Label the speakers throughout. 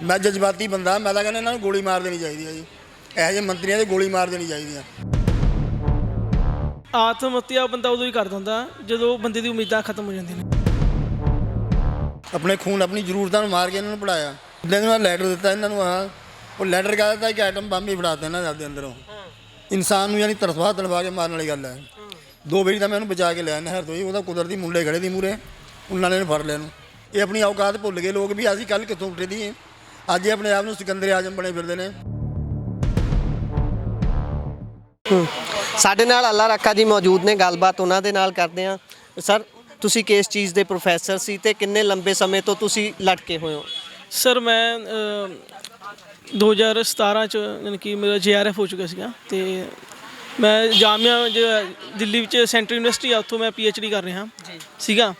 Speaker 1: मैं जज्बाती बंदा, मैं तो कहना इन्होंने गोली मार देनी चाहिए जी। ਇਹੋ ਜਿਹੇ ਮੰਤਰੀਆਂ 'ਤੇ ਗੋਲੀ ਮਾਰ ਦੇਣੀ ਚਾਹੀਦੀ ਆ।
Speaker 2: ਆਤਮ ਹੱਤਿਆ ਬੰਦਾ ਉਦੋਂ ਹੀ ਕਰ ਦਿੰਦਾ ਜਦੋਂ ਬੰਦੇ ਦੀ ਉਮੀਦਾਂ ਖਤਮ ਹੋ ਜਾਂਦੀਆਂ ਨੇ।
Speaker 1: ਆਪਣੇ ਖੂਨ ਆਪਣੀ ਜ਼ਰੂਰਤਾਂ ਨੂੰ ਮਾਰ ਕੇ ਇਹਨਾਂ ਨੂੰ ਪੜਾਇਆ। ਜਿੱਦਾਂ ਮੈਂ ਲੈਟਰ ਦਿੱਤਾ ਇਹਨਾਂ ਨੂੰ ਉਹ ਲੈਟਰ ਕਹਿ ਦਿੱਤਾ ਕਿ ਐਟਮ ਬੰਬ ਹੀ ਫੜਾ ਦਿੱਤਾ ਇਹਨਾਂ ਦੇ ਅੰਦਰੋਂ। ਇਨਸਾਨ ਨੂੰ ਯਾਨੀ ਤੜਫਾ ਕੇ ਮਾਰਨ ਵਾਲੀ ਗੱਲ ਹੈ। 2 ਵਾਰੀ ਤਾਂ ਮੈਂ ਉਹਨੂੰ ਬਚਾ ਕੇ ਲਿਆ ਨਹਿਰ ਤੋਂ ਜੀ। ਉਹਦਾ ਕੁਦਰਤੀ ਮੁੰਡੇ ਖੜੇ ਦੀ ਮੂਹਰੇ, ਉਹਨਾਂ ਨੇ ਫੜ ਲਿਆ ਇਹਨੂੰ। ਇਹ ਆਪਣੀ ਔਕਾਤ ਭੁੱਲ ਗਏ ਲੋਕ ਵੀ ਅਸੀਂ ਕੱਲ੍ਹ ਕਿੱਥੋਂ ਉੱਠੇ ਦੀ। ਅੱਜ ਇਹ ਆਪਣੇ ਆਪ ਨੂੰ ਸਿਕੰਦਰ ਆਜ਼ਮ ਬਣੇ ਫਿਰਦੇ ਨੇ।
Speaker 3: ਸਾਡੇ ਨਾਲ ਅੱਲਾ ਰੱਖਾ ਜੀ ਮੌਜੂਦ ਨੇ, ਗੱਲਬਾਤ ਉਹਨਾਂ ਦੇ ਨਾਲ ਕਰਦੇ ਹਾਂ। ਸਰ, ਤੁਸੀਂ ਕਿਸ ਚੀਜ਼ ਦੇ ਪ੍ਰੋਫੈਸਰ ਸੀ ਤੇ ਕਿੰਨੇ ਲੰਬੇ ਸਮੇਂ ਤੋਂ ਤੁਸੀਂ ਲਟਕੇ ਹੋਏ ਹੋ?
Speaker 2: ਸਰ ਮੈਂ 2017 ਚ ਯਾਨੀ ਕਿ ਮੇਰਾ JRF ਹੋ ਚੁੱਕਾ ਸੀਗਾ ਤੇ ਮੈਂ ਜਾਮੀਆ ਦਿੱਲੀ ਵਿੱਚ ਸੈਂਟਰਲ ਯੂਨੀਵਰਸਿਟੀ ਆ, ਉੱਥੋਂ ਮੈਂ PhD ਕਰ ਰਿਹਾ ਸੀਗਾ।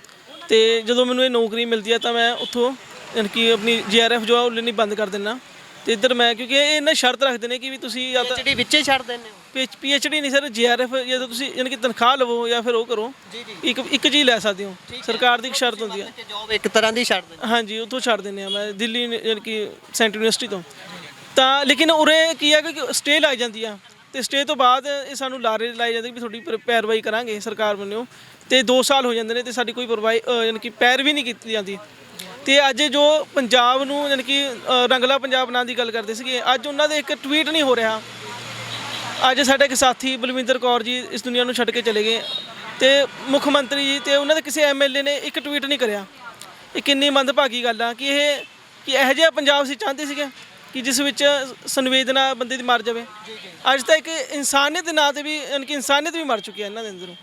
Speaker 2: ਤੇ ਜਦੋਂ ਮੈਨੂੰ ਇਹ ਨੌਕਰੀ ਮਿਲਦੀ ਹੈ ਤਾਂ ਮੈਂ ਉੱਥੋਂ ਯਾਨੀ ਕਿ ਆਪਣੀ JRF ਜੋ ਆ ਉਹ ਲੈਣੀ ਬੰਦ ਕਰ ਦਿੰਦਾ। ਤੇ ਇੱਧਰ ਮੈਂ ਕਿਉਂਕਿ ਇਹ ਇਹਨਾਂ ਸ਼ਰਤ ਰੱਖਦੇ ਨੇ ਕਿ ਵੀ ਤੁਸੀਂ ਜਾਂ ਤਾਂ
Speaker 3: PhD ਵਿੱਚੇ ਛੱਡ ਦਿੰਦੇ ਹੋ?
Speaker 2: PhD ਨਹੀਂ ਸਰ, JRF ਜਾਂ ਤਾਂ ਤੁਸੀਂ ਯਾਨੀ ਕਿ ਤਨਖਾਹ ਲਵੋ ਜਾਂ ਫਿਰ ਉਹ ਕਰੋ। ਇੱਕ ਚੀਜ਼ ਲੈ ਸਕਦੇ ਹੋ, ਸਰਕਾਰ ਦੀ ਇੱਕ ਸ਼ਰਤ ਹੁੰਦੀ ਹੈ।
Speaker 3: ਜੋਬ ਇੱਕ ਤਰ੍ਹਾਂ ਦੀ ਛੱਡ ਦਿੰਦੇ?
Speaker 2: ਹਾਂਜੀ, ਉੱਥੋਂ ਛੱਡ ਦਿੰਦੇ ਆ ਮੈਂ ਦਿੱਲੀ ਯਾਨੀ ਕਿ ਸੈਂਟਰਲ ਯੂਨੀਵਰਸਿਟੀ ਤੋਂ। ਤਾਂ ਲੇਕਿਨ ਉਰੇ ਕੀ ਹੈ ਕਿ ਸਟੇ ਲੱਗ ਜਾਂਦੀ ਆ ਤੇ ਸਟੇ ਤੋਂ ਬਾਅਦ ਇਹ ਸਾਨੂੰ ਲਾਰੇ ਲਾਏ ਜਾਂਦੇ ਵੀ ਤੁਹਾਡੀ ਪੈਰਵਾਈ ਕਰਾਂਗੇ ਸਰਕਾਰ ਵੱਲੋਂ। ਤੇ 2 ਸਾਲ ਹੋ ਜਾਂਦੇ ਨੇ ਤੇ ਸਾਡੀ ਕੋਈ ਯਾਨੀ ਕਿ ਪੈਰਵੀ ਨਹੀਂ ਕੀਤੀ ਜਾਂਦੀ। ਤੇ ਅੱਜ ਜੋ ਪੰਜਾਬ ਨੂੰ ਯਾਨੀ ਕਿ ਰੰਗਲਾ ਪੰਜਾਬ ਨਾਂ ਦੀ ਗੱਲ ਕਰਦੇ ਸੀਗੇ, ਅੱਜ ਉਹਨਾਂ ਦੇ ਇੱਕ ਟਵੀਟ ਨਹੀਂ ਹੋ ਰਿਹਾ। ਅੱਜ ਸਾਡੇ ਇੱਕ ਸਾਥੀ ਬਲਵਿੰਦਰ ਕੌਰ ਜੀ ਇਸ ਦੁਨੀਆ ਨੂੰ ਛੱਡ ਕੇ ਚਲੇ ਗਏ ਤੇ ਮੁੱਖ ਮੰਤਰੀ ਜੀ ਤੇ ਉਹਨਾਂ ਦੇ ਕਿਸੇ MLA ਨੇ ਇੱਕ ਟਵੀਟ ਨਹੀਂ ਕਰਿਆ। ਇਹ ਕਿੰਨੀ ਮੰਦਭਾਗੀ ਗੱਲ ਆ ਕਿ ਇਹੋ ਜਿਹਾ ਪੰਜਾਬ ਅਸੀਂ ਚਾਹੁੰਦੇ ਸੀਗੇ ਕਿ ਜਿਸ ਵਿੱਚ ਸੰਵੇਦਨਾ ਬੰਦੇ ਦੀ ਮਰ ਜਾਵੇ। ਅੱਜ ਤਾਂ ਇੱਕ ਇਨਸਾਨੀਅਤ ਦੇ ਨਾਂ 'ਤੇ ਵੀ ਯਾਨੀ ਕਿ ਇਨਸਾਨੀਅਤ ਵੀ ਮਰ ਚੁੱਕੀ ਹੈ ਇਹਨਾਂ ਦੇ ਅੰਦਰੋਂ।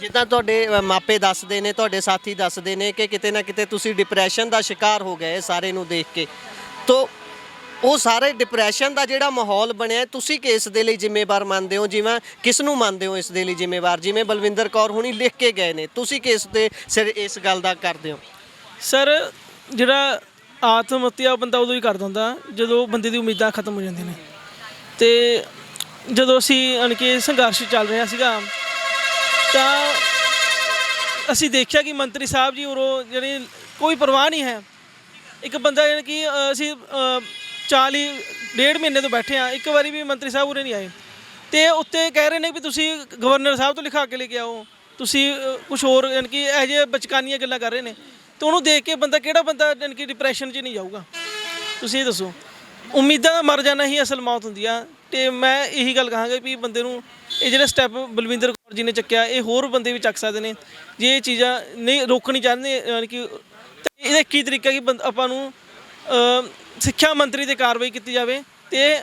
Speaker 3: ਜਿੱਦਾਂ ਤੁਹਾਡੇ ਮਾਪੇ ਦੱਸਦੇ ਨੇ, ਤੁਹਾਡੇ ਸਾਥੀ ਦੱਸਦੇ ਨੇ ਕਿ ਕਿਤੇ ਨਾ ਕਿਤੇ ਤੁਸੀਂ ਡਿਪਰੈਸ਼ਨ ਦਾ ਸ਼ਿਕਾਰ ਹੋ ਗਏ ਸਾਰੇ ਨੂੰ ਦੇਖ ਕੇ। ਤੋ ਉਹ ਸਾਰੇ ਡਿਪਰੈਸ਼ਨ ਦਾ ਜਿਹੜਾ ਮਾਹੌਲ ਬਣਿਆ, ਤੁਸੀਂ ਕਿਸ ਦੇ ਲਈ ਜ਼ਿੰਮੇਵਾਰ ਮੰਨਦੇ ਹੋ? ਜਿਵੇਂ ਕਿਸ ਨੂੰ ਮੰਨਦੇ ਹੋ ਇਸ ਦੇ ਲਈ ਜ਼ਿੰਮੇਵਾਰ? ਜਿਵੇਂ ਬਲਵਿੰਦਰ ਕੌਰ ਹੁਣੀ ਲਿਖ ਕੇ ਗਏ ਨੇ, ਤੁਸੀਂ ਕਿਸ ਦੇ ਸਿਰ ਇਸ ਗੱਲ ਦਾ ਕਰਦੇ ਹੋ?
Speaker 2: ਸਰ, ਜਿਹੜਾ ਆਤਮ ਹੱਤਿਆ ਬੰਦਾ ਉਦੋਂ ਹੀ ਕਰ ਦਿੰਦਾ ਜਦੋਂ ਬੰਦੇ ਦੀ ਉਮੀਦਾਂ ਖਤਮ ਹੋ ਜਾਂਦੀਆਂ ਨੇ। ਤੇ ਜਦੋਂ ਅਸੀਂ ਯਾਨੀ ਕਿ ਸੰਘਰਸ਼ ਚੱਲ ਰਿਹਾ ਸੀਗਾ ਤਾਂ ਅਸੀਂ ਦੇਖਿਆ ਕਿ ਮੰਤਰੀ ਸਾਹਿਬ ਜੀ ਉਰੋਂ ਜਿਹੜੀ ਕੋਈ ਪਰਵਾਹ ਨਹੀਂ ਹੈ। ਇੱਕ ਬੰਦਾ ਯਾਨੀ ਕਿ ਅਸੀਂ 1.5 ਮਹੀਨੇ ਤੋਂ ਬੈਠੇ ਆ, ਇੱਕ ਵਾਰੀ ਵੀ ਮੰਤਰੀ ਸਾਹਿਬ ਉਰੇ ਨਹੀਂ ਆਏ। ਤੇ ਉੱਤੇ ਕਹਿ ਰਹੇ ਨੇ ਵੀ ਤੁਸੀਂ ਗਵਰਨਰ ਸਾਹਿਬ ਤੋਂ ਲਿਖਾ ਕੇ ਲੈ ਕੇ ਆਓ, ਤੁਸੀਂ ਕੁਛ ਹੋਰ ਯਾਨੀ ਕਿ ਇਹੋ ਜਿਹੇ ਬਚਕਾਨੀਆਂ ਗੱਲਾਂ ਕਰ ਰਹੇ ਨੇ। ਤੇ ਉਹਨੂੰ ਦੇਖ ਕੇ ਕਿਹੜਾ ਬੰਦਾ ਯਾਨੀ ਕਿ ਡਿਪਰੈਸ਼ਨ 'ਚ ਨਹੀਂ ਜਾਊਗਾ? ਤੁਸੀਂ ਇਹ ਦੱਸੋ। ਉਮੀਦਾਂ ਦਾ ਮਰ ਜਾਣਾ ਹੀ ਅਸਲ ਮੌਤ ਹੁੰਦੀ ਆ। ਤੇ ਮੈਂ ਇਹੀ ਗੱਲ ਕਹਾਂਗਾ ਵੀ ਬੰਦੇ ਨੂੰ ਇਹ ਜਿਹੜਾ ਸਟੈਪ ਬਲਵਿੰਦਰ ਕੌਰ ਜੀ ਨੇ ਚੱਕਿਆ, ਇਹ ਹੋਰ ਬੰਦੇ ਵੀ ਚੱਕ ਸਕਦੇ ਨੇ ਜੇ ਇਹ ਚੀਜ਼ਾਂ ਨਹੀਂ ਰੋਕਣੀ ਚਾਹੁੰਦੇ। ਯਾਨੀ ਕਿ ਇਹਦਾ ਕੀ ਤਰੀਕਾ ਕਿ ਆਪਾਂ ਨੂੰ ਸਿੱਖਿਆ ਮੰਤਰੀ 'ਤੇ ਕਾਰਵਾਈ ਕੀਤੀ ਜਾਵੇ ਤੇ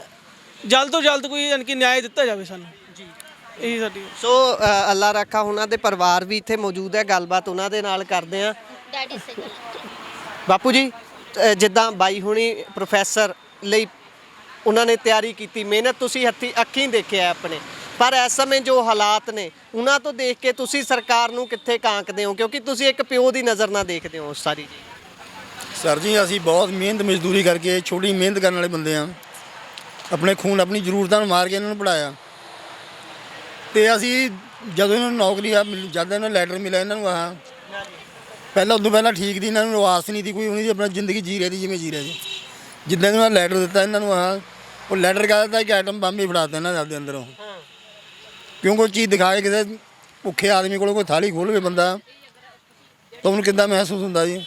Speaker 2: ਜਲਦ ਤੋਂ ਜਲਦ ਕੋਈ ਯਾਨੀ ਕਿ ਨਿਆਂ ਦਿੱਤਾ ਜਾਵੇ ਸਾਨੂੰ ਜੀ। ਇਹੀ ਸਾਡੀ
Speaker 3: ਸੋ ਅੱਲਾ ਰੱਖਾ ਉਹਨਾਂ ਦੇ ਪਰਿਵਾਰ ਵੀ ਇੱਥੇ ਮੌਜੂਦ ਹੈ, ਗੱਲਬਾਤ ਉਹਨਾਂ ਦੇ ਨਾਲ ਕਰਦੇ ਹਾਂ। ਬਾਪੂ ਜੀ, ਜਿੱਦਾਂ ਬਾਈ ਹੁਣੀ ਪ੍ਰੋਫੈਸਰ ਲਈ ਉਹਨਾਂ ਨੇ ਤਿਆਰੀ ਕੀਤੀ, ਮਿਹਨਤ ਤੁਸੀਂ ਅੱਖੀਂ ਦੇਖਿਆ ਆਪਣੇ, ਪਰ ਇਸ ਸਮੇਂ ਜੋ ਹਾਲਾਤ ਨੇ ਉਹਨਾਂ ਤੋਂ ਦੇਖ ਕੇ ਤੁਸੀਂ ਸਰਕਾਰ ਨੂੰ ਕਿੱਥੇ ਕਾਂਕਦੇ ਹੋ? ਕਿਉਂਕਿ ਤੁਸੀਂ ਇੱਕ ਪਿਓ ਦੀ ਨਜ਼ਰ ਨਾਲ ਦੇਖਦੇ ਹੋ ਸਾਰੀ ਜੀ।
Speaker 1: ਸਰ ਜੀ, ਅਸੀਂ ਬਹੁਤ ਮਿਹਨਤ ਮਜ਼ਦੂਰੀ ਕਰਕੇ ਛੋਟੀ ਮਿਹਨਤ ਕਰਨ ਵਾਲੇ ਬੰਦੇ ਹਾਂ। ਆਪਣੇ ਖੂਨ ਆਪਣੀ ਜ਼ਰੂਰਤਾਂ ਨੂੰ ਮਾਰ ਕੇ ਇਹਨਾਂ ਨੂੰ ਪੜਾਇਆ। ਤੇ ਅਸੀਂ ਜਦੋਂ ਇਹਨਾਂ ਨੂੰ ਨੌਕਰੀ ਜਦ ਇਹਨਾਂ ਨੂੰ ਲੈਟਰ ਮਿਲਿਆ ਇਹਨਾਂ ਨੂੰ ਪਹਿਲਾਂ ਉਦੋਂ ਪਹਿਲਾਂ ਠੀਕ ਦੀ ਇਹਨਾਂ ਨੂੰ ਆਸ ਨਹੀਂ ਸੀ ਕੋਈ, ਉਹਨਾਂ ਦੀ ਆਪਣੀ ਜ਼ਿੰਦਗੀ ਜੀ ਰਹੇ ਸੀ ਜਿਵੇਂ ਜੀ ਰਹੇ ਸੀ। ਜਿੱਦਾਂ ਮੈਂ ਲੈਟਰ ਦਿੱਤਾ ਇਹਨਾਂ ਨੂੰ ਉਹ ਲੈਟਰ ਕਹਿ ਦਿੱਤਾ ਕਿ ਐਟਮ ਬੰਬ ਹੀ ਫੜਾ ਦਿੱਤਾ ਇਹਨਾਂ ਦੇ ਅੰਦਰੋਂ। ਕਿਉਂਕਿ ਉਹ ਚੀਜ਼ ਦਿਖਾ ਕੇ ਕਿਸੇ ਭੁੱਖੇ ਆਦਮੀ ਕੋਲ ਕੋਈ ਥਾਲੀ ਖੋਲ੍ਹਵੇ ਬੰਦਾ ਤਾਂ ਉਹਨੂੰ ਕਿੱਦਾਂ ਮਹਿਸੂਸ ਹੁੰਦਾ ਜੀ।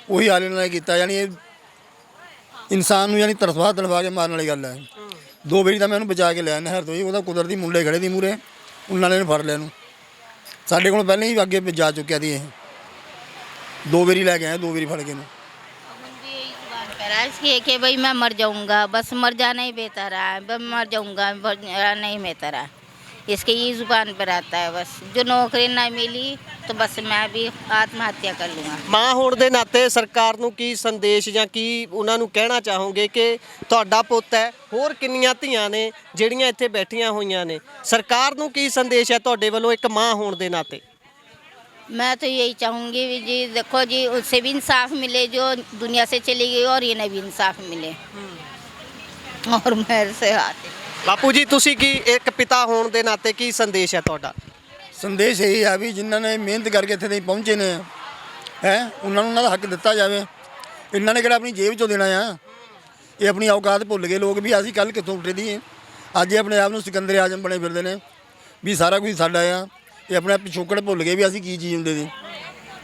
Speaker 1: ਉਹੀ ਹਾਲ ਇਹਨਾਂ ਨੇ ਕੀਤਾ। ਯਾਨੀ ਇਹ ਇਨਸਾਨ ਨੂੰ ਯਾਨੀ ਤੜਫਾ ਕੇ ਮਾਰਨ ਵਾਲੀ ਗੱਲ ਹੈ। 2 ਵਾਰੀ ਤਾਂ ਮੈਂ ਉਹਨੂੰ ਬਚਾ ਕੇ ਲਿਆ ਨਹਿਰ ਤੋਂ ਜੀ। ਉਹਦਾ ਕੁਦਰਤੀ ਮੁੰਡੇ ਖੜੇ ਦੀ ਮੂਹਰੇ, ਉਹਨਾਂ ਨੇ ਫੜ ਲਿਆ ਇਹਨੂੰ। ਸਾਡੇ ਕੋਲ ਪਹਿਲਾਂ ਹੀ ਅੱਗੇ ਜਾ ਚੁੱਕਿਆ ਸੀ। ਇਹ 2 ਵਾਰੀ ਲੈ ਕੇ ਆਏ, 2 ਵਾਰੀ ਫੜ ਕੇ ਇਹਨੂੰ।
Speaker 4: कि भाई मैं मर जाऊंगा, बस मर जाना ही बेहतर है, बस मर जाऊंगा, नहीं बेहतर है। इसके ये जुबान पर आता है बस, जो नौकरी ना मिली तो बस मैं भी आत्महत्या कर लूँगा।
Speaker 3: ਮਾਂ ਹੋਣ ਦੇ ਨਾਤੇ ਸਰਕਾਰ ਨੂੰ ਕੀ ਸੰਦੇਸ਼ ਜਾਂ ਕੀ ਉਹਨਾਂ ਨੂੰ ਕਹਿਣਾ ਚਾਹੋਗੇ ਕਿ ਤੁਹਾਡਾ ਪੁੱਤ ਹੈ, ਹੋਰ ਕਿੰਨੀਆਂ ਧੀਆਂ ਨੇ ਜਿਹੜੀਆਂ ਇੱਥੇ ਬੈਠੀਆਂ ਹੋਈਆਂ ਨੇ, ਸਰਕਾਰ ਨੂੰ ਕੀ ਸੰਦੇਸ਼ ਹੈ ਤੁਹਾਡੇ ਵੱਲੋਂ ਇੱਕ ਮਾਂ ਹੋਣ ਦੇ ਨਾਤੇ?
Speaker 4: मैं तो यही चाहूँगी जी, देखो जी, उससे भी इंसाफ मिले जो दुनिया से चली गई और इन्हें भी इंसाफ मिले और मेरे से आते।
Speaker 3: ਬਾਪੂ ਜੀ, ਤੁਸੀਂ ਕੀ ਇੱਕ ਪਿਤਾ ਹੋਣ ਦੇ ਨਾਤੇ ਕੀ ਸੰਦੇਸ਼ ਹੈ ਤੁਹਾਡਾ?
Speaker 1: ਸੰਦੇਸ਼ ਇਹ ਆ ਵੀ ਜਿਨ੍ਹਾਂ ਨੇ ਮਿਹਨਤ ਕਰਕੇ ਇੱਥੇ ਤੱਕ ਪਹੁੰਚੇ ਨੇ ਉਹਨਾਂ ਨੂੰ ਉਹਨਾਂ ਦਾ ਹੱਕ ਦਿੱਤਾ ਜਾਵੇ। ਇਹਨਾਂ ਨੇ ਕਿਹੜਾ ਆਪਣੀ ਜੇਬ 'ਚੋਂ ਦੇਣਾ ਆ। ਇਹ ਆਪਣੀ ਔਕਾਤ ਭੁੱਲ ਗਏ ਲੋਕ ਵੀ ਅਸੀਂ ਕੱਲ ਕਿੱਥੋਂ ਉੱਠੇ ਦੀ ਅੱਜ ਇਹ ਆਪਣੇ ਆਪ ਨੂੰ ਸਿਕੰਦਰ ਆਜ਼ਮ ਬਣੇ ਫਿਰਦੇ ਨੇ ਵੀ ਸਾਰਾ ਕੁਝ ਸਾਡਾ ਆ। ਇਹ ਆਪਣੇ ਪਿਛੋਕੜ ਭੁੱਲ ਗਏ ਵੀ ਅਸੀਂ ਕੀ ਚੀਜ਼ ਹੁੰਦੇ ਸੀ।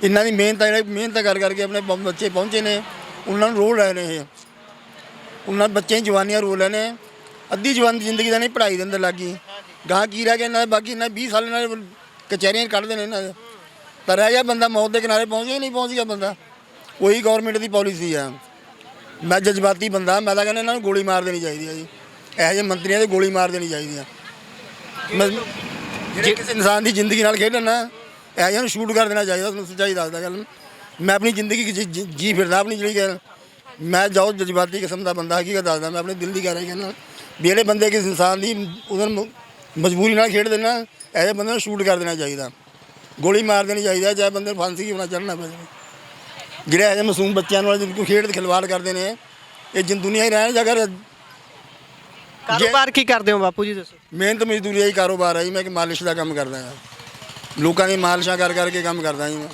Speaker 1: ਇਹਨਾਂ ਦੀ ਮਿਹਨਤ ਕਰ ਕਰਕੇ ਆਪਣੇ ਬੱਚੇ ਪਹੁੰਚੇ ਨੇ, ਉਹਨਾਂ ਨੂੰ ਰੋਲ ਰਹੇ ਨੇ ਇਹ, ਉਹਨਾਂ ਬੱਚਿਆਂ ਦੀ ਜਵਾਨੀਆਂ ਰੋਲ ਰਹੇ ਨੇ। ਅੱਧੀ ਜਵਾਨ ਜ਼ਿੰਦਗੀ ਦਾ ਨਹੀਂ ਪੜ੍ਹਾਈ ਦੇ ਅੰਦਰ ਲੱਗ ਗਈ, ਗਾਂ ਕੀ ਰਹਿ ਗਿਆ ਇਹਨਾਂ ਦੇ। ਬਾਕੀ ਇਹਨਾਂ 20 ਸਾਲ ਇਹਨਾਂ ਦੇ ਕਚਹਿਰੀਆਂ ਕੱਢਦੇ ਨੇ ਇਹਨਾਂ ਦੇ, ਤਾਂ ਰਹਿ ਗਿਆ ਬੰਦਾ ਮੌਤ ਦੇ ਕਿਨਾਰੇ ਪਹੁੰਚ ਗਿਆ, ਨਹੀਂ ਪਹੁੰਚ ਗਿਆ ਬੰਦਾ। ਉਹੀ ਗੌਰਮੈਂਟ ਦੀ ਪਾਲਿਸੀ ਆ। ਮੈਂ ਜਜ਼ਬਾਤੀ ਬੰਦਾ, ਮੈਂ ਤਾਂ ਕਹਿੰਦਾ ਇਹਨਾਂ ਨੂੰ ਗੋਲੀ ਮਾਰ ਦੇਣੀ ਚਾਹੀਦੀ ਹੈ ਜੀ। ਇਹੋ ਜਿਹੇ ਮੰਤਰੀਆਂ ਤੇ ਗੋਲੀ ਮਾਰ ਦੇਣੀ ਚਾਹੀਦੀ ਆ। ਜਿਹੜੇ ਕਿਸੇ ਇਨਸਾਨ ਦੀ ਜ਼ਿੰਦਗੀ ਨਾਲ ਖੇਡਣ ਨਾ, ਇਹੋ ਜਿਹਾ ਨੂੰ ਸ਼ੂਟ ਕਰ ਦੇਣਾ ਚਾਹੀਦਾ। ਤੁਹਾਨੂੰ ਸੱਚਾਈ ਦੱਸਦਾ ਗੱਲ, ਮੈਂ ਆਪਣੀ ਜ਼ਿੰਦਗੀ ਜੀ ਫਿਰਦਾ ਆਪਣੀ ਜਿਹੜੀ ਗੱਲ। ਮੈਂ ਜਾਓ ਜਜ਼ਬਾਤੀ ਕਿਸਮ ਦਾ ਬੰਦਾ, ਹਕੀਕਤ ਦੱਸਦਾ। ਮੈਂ ਆਪਣੇ ਦਿਲ ਦੀ ਕਹਿ ਰਿਹਾ ਕਹਿੰਦਾ ਵੀ ਜਿਹੜੇ ਬੰਦੇ ਕਿਸ ਇਨਸਾਨ ਦੀ ਉਹਨੂੰ ਮਜਬੂਰੀ ਨਾਲ ਖੇਡਦੇ ਨਾ, ਇਹੋ ਜਿਹੇ ਬੰਦੇ ਨੂੰ ਸ਼ੂਟ ਕਰ ਦੇਣਾ ਚਾਹੀਦਾ, ਗੋਲੀ ਮਾਰ ਦੇਣੀ ਚਾਹੀਦਾ, ਚਾਹੇ ਬੰਦੇ ਨੂੰ ਫਾਂਸੀ ਕਿਉਂ ਨਾ ਚੜ੍ਹਨਾ ਪਵੇ। ਜਿਹੜੇ ਇਹੋ ਜਿਹੇ ਮਾਸੂਮ ਬੱਚਿਆਂ ਨਾਲ ਜਿਹਨੂੰ ਖੇਡ ਖਿਲਵਾੜ ਕਰਦੇ ਨੇ, ਇਹ ਦੁਨੀਆ ਹੀ ਰਹਿਣ ਜਗਰ।
Speaker 3: ਕਾਰੋਬਾਰ ਕੀ ਕਰਦੇ ਹੋ ਬਾਪੂ ਜੀ ਦੱਸੋ?
Speaker 1: ਮਿਹਨਤ ਮਜ਼ਦੂਰੀ ਦਾ ਹੀ ਕਾਰੋਬਾਰ ਹੈ ਜੀ। ਮੈਂ ਕਿ ਮਾਲਿਸ਼ ਦਾ ਕੰਮ ਕਰਦਾ ਹਾਂ, ਲੋਕਾਂ ਦੀ ਮਾਲਿਸ਼ਾਂ ਕਰ ਕਰਕੇ ਕੰਮ ਕਰਦਾ ਜੀ ਮੈਂ।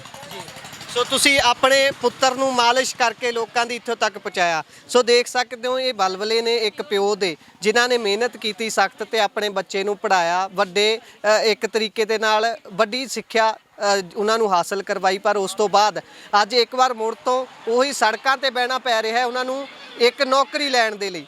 Speaker 3: ਸੋ ਤੁਸੀਂ ਆਪਣੇ ਪੁੱਤਰ ਨੂੰ ਮਾਲਿਸ਼ ਕਰਕੇ ਲੋਕਾਂ ਦੀ ਇੱਥੋਂ ਤੱਕ ਪਹੁੰਚਾਇਆ। ਸੋ ਦੇਖ ਸਕਦੇ ਹੋ ਇਹ ਬਲਬਲੇ ਨੇ ਇੱਕ ਪਿਓ ਦੇ, ਜਿਨ੍ਹਾਂ ਨੇ ਮਿਹਨਤ ਕੀਤੀ ਸਖਤ ਤੇ ਆਪਣੇ ਬੱਚੇ ਨੂੰ ਪੜ੍ਹਾਇਆ, ਵੱਡੇ ਇੱਕ ਤਰੀਕੇ ਦੇ ਨਾਲ ਵੱਡੀ ਸਿੱਖਿਆ ਉਹਨਾਂ ਨੂੰ ਹਾਸਲ ਕਰਵਾਈ। ਪਰ ਉਸ ਤੋਂ ਬਾਅਦ ਅੱਜ ਇੱਕ ਵਾਰ ਮੁੜ ਤੋਂ ਉਹੀ ਸੜਕਾਂ ਤੇ ਬਹਿਣਾ ਪੈ ਰਿਹਾ ਹੈ ਉਹਨਾਂ ਨੂੰ ਇੱਕ ਨੌਕਰੀ ਲੈਣ ਦੇ ਲਈ।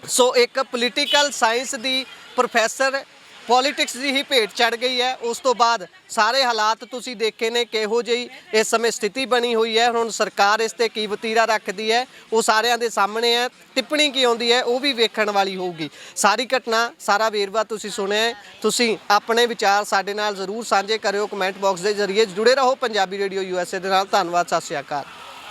Speaker 3: ਸੋ ਇੱਕ ਪੋਲੀਟੀਕਲ ਸਾਇੰਸ ਦੀ ਪ੍ਰੋਫੈਸਰ ਪੋਲੀਟਿਕਸ ਦੀ ਹੀ ਭੇਟ ਚੜ ਗਈ ਹੈ। ਉਸ ਤੋਂ ਬਾਅਦ ਸਾਰੇ ਹਾਲਾਤ ਤੁਸੀਂ ਦੇਖੇ ਨੇ ਕਿਹੋ ਜਿਹੀ ਇਸ ਸਮੇਂ ਸਥਿਤੀ ਬਣੀ ਹੋਈ ਹੈ। ਹੁਣ ਸਰਕਾਰ ਇਸ ਤੇ ਕੀ ਵਤੀਰਾ ਰੱਖਦੀ ਹੈ ਉਹ ਸਾਰਿਆਂ ਦੇ ਸਾਹਮਣੇ ਹੈ। ਟਿੱਪਣੀ ਕੀ ਆਉਂਦੀ ਹੈ ਉਹ ਵੀ ਵੇਖਣ ਵਾਲੀ ਹੋਊਗੀ। ਸਾਰੀ ਘਟਨਾ, ਸਾਰਾ ਵੇਰਵਾ ਤੁਸੀਂ ਸੁਣਿਆ ਹੈ। ਤੁਸੀਂ ਆਪਣੇ ਵਿਚਾਰ ਸਾਡੇ ਨਾਲ ਜ਼ਰੂਰ ਸਾਂਝੇ ਕਰਿਓ ਕਮੈਂਟ ਬਾਕਸ ਦੇ ਜ਼ਰੀਏ। ਜੁੜੇ ਰਹੋ ਪੰਜਾਬੀ ਰੇਡੀਓ USA ਦੇ ਨਾਲ। ਧੰਨਵਾਦ, ਸਤਿ ਸ਼੍ਰੀ ਅਕਾਲ।